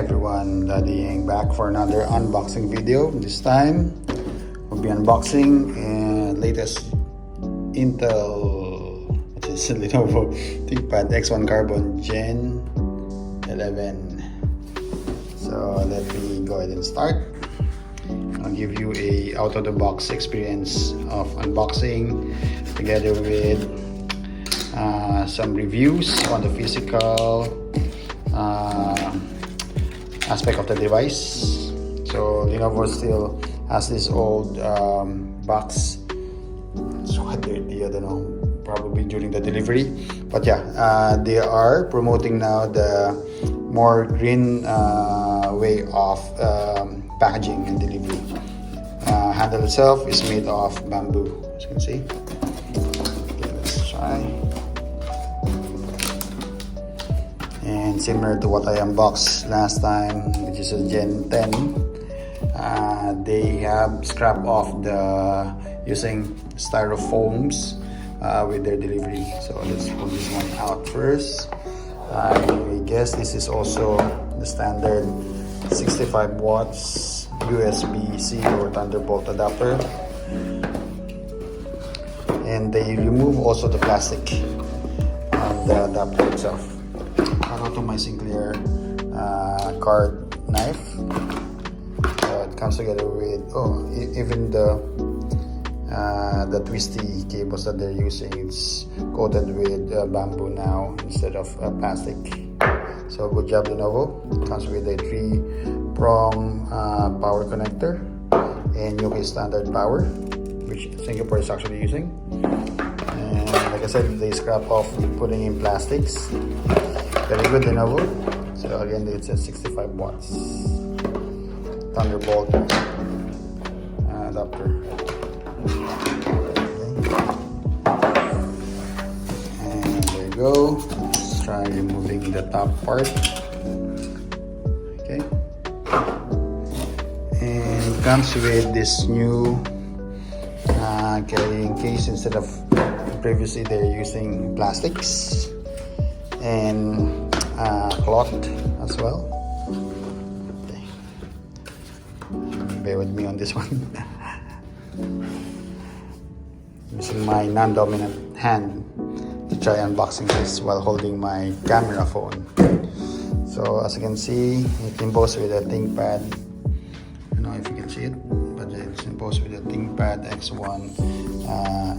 everyone, Daddying back for another unboxing video. This time we'll be unboxing latest Intel, which is Lenovo Thinkpad X1 Carbon Gen 11. So let me go ahead and start. I'll give you a out of the box experience of unboxing together with some reviews on the physical aspect of the device. So Lenovo still has this old box. It's quite dirty, I don't know, probably during the delivery, but yeah, they are promoting now the more green way of packaging and delivery. Handle itself is made of bamboo, as you can see. Okay, let's try. And similar to what I unboxed last time, which is a Gen 10, they have scrapped off the using styrofoams with their delivery. So let's pull this one out first. I guess this is also the standard 65 watts USB-C or Thunderbolt adapter, and they remove also the plastic on the adapter itself. Shout out to my Sinclair card knife. It comes together with even the twisty cables that they're using. It's coated with bamboo now instead of plastic. So good job, Lenovo. It comes with a 3-prong power connector and UK standard power, which Singapore is actually using. And like I said, they scrap off putting in plastics. Very good, Lenovo. So again, it's a 65 watts Thunderbolt adapter. And there you go. Let's try removing the top part. Okay. And it comes with this new carrying case. Instead of previously they're using plastics and cloth as well. Okay. Bear with me on this one. Using my non-dominant hand to try unboxing this while holding my camera phone. So as you can see, it's embossed with a ThinkPad. I don't know if you can see it, but it's embossed with a ThinkPad X1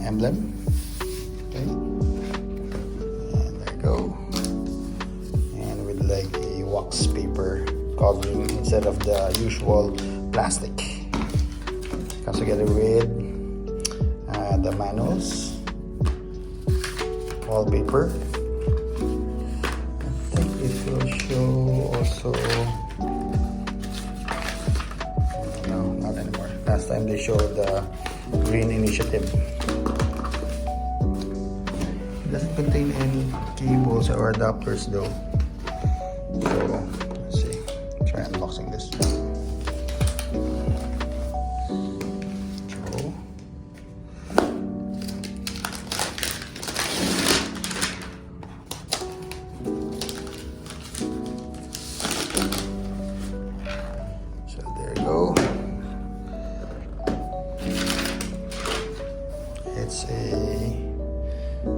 emblem. Okay, and there you go. And with like a wax paper covering instead of the usual plastic. Comes together with the manuals, wallpaper. I think it will show also. No, not anymore. Last time they showed the green initiative. It doesn't contain any cables or adapters though. So let's see. Try unboxing this. It's a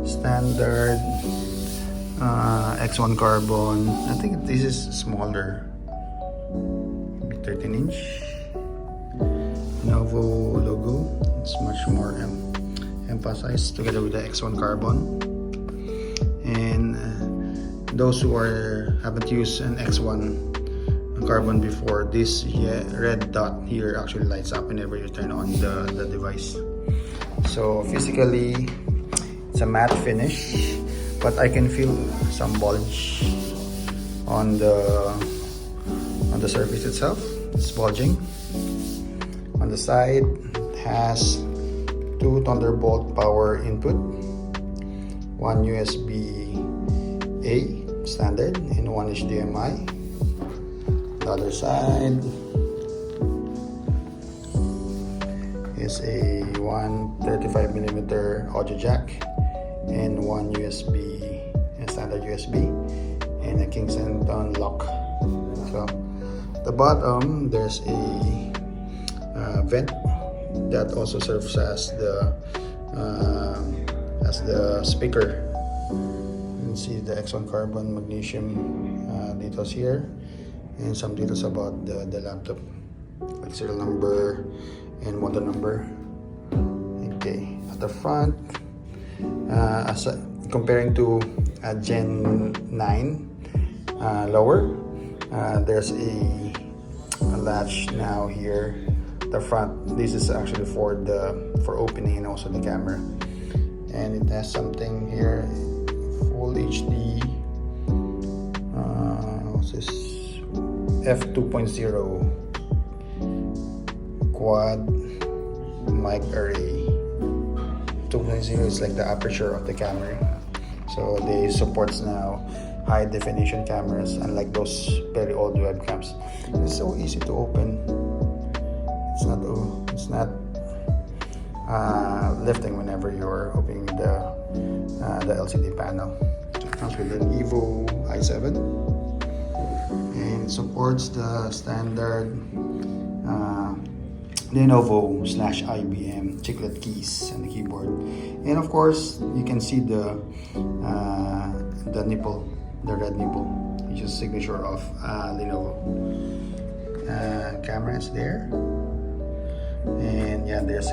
standard X1 Carbon. I think this is smaller, maybe 13-inch. Lenovo logo. It's much more emphasized together with the X1 Carbon. And those who haven't used an X1 Carbon before, this red dot here actually lights up whenever you turn on the device. So physically it's a matte finish, but I can feel some bulge on the surface itself. It's bulging. On the side it has 2 Thunderbolt power input, 1 USB-A standard and 1 HDMI. The other side is a 135mm audio jack and 1 USB, a standard USB, and a Kingston lock. So The bottom, there's a vent that also serves as the speaker. You can see the X1 carbon magnesium details here, and some details about the laptop, like serial number and model number. Okay, at the front, comparing to Gen 9 lower, there's a latch now here. The front, this is actually for opening and also the camera, and it has something here, full HD. What's this? f2.0 quad mic array. 2.0 is like the aperture of the camera, so they supports now high definition cameras, unlike those very old webcams. It's so easy to open. It's not lifting whenever you're opening the LCD panel. It comes with an Evo i7, and it supports the standard Lenovo /IBM chiclet keys and the keyboard. And of course, you can see the nipple, the red nipple, which is signature of Lenovo. Camera is there, and yeah, let's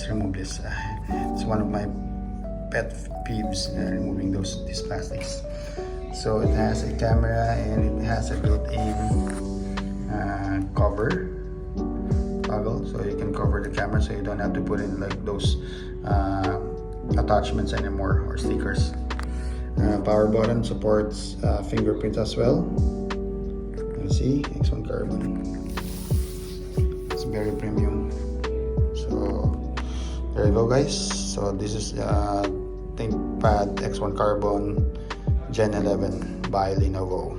remove this. It's one of my pet peeves, removing these plastics. So it has a camera, and it has a built-in cover toggle, so you can cover the camera, so you don't have to put in like those attachments anymore, or stickers. Power button supports fingerprint as well. You see, X1 carbon. It's very premium. So there you go, guys. So this is ThinkPad X1 carbon Gen 11 by Lenovo.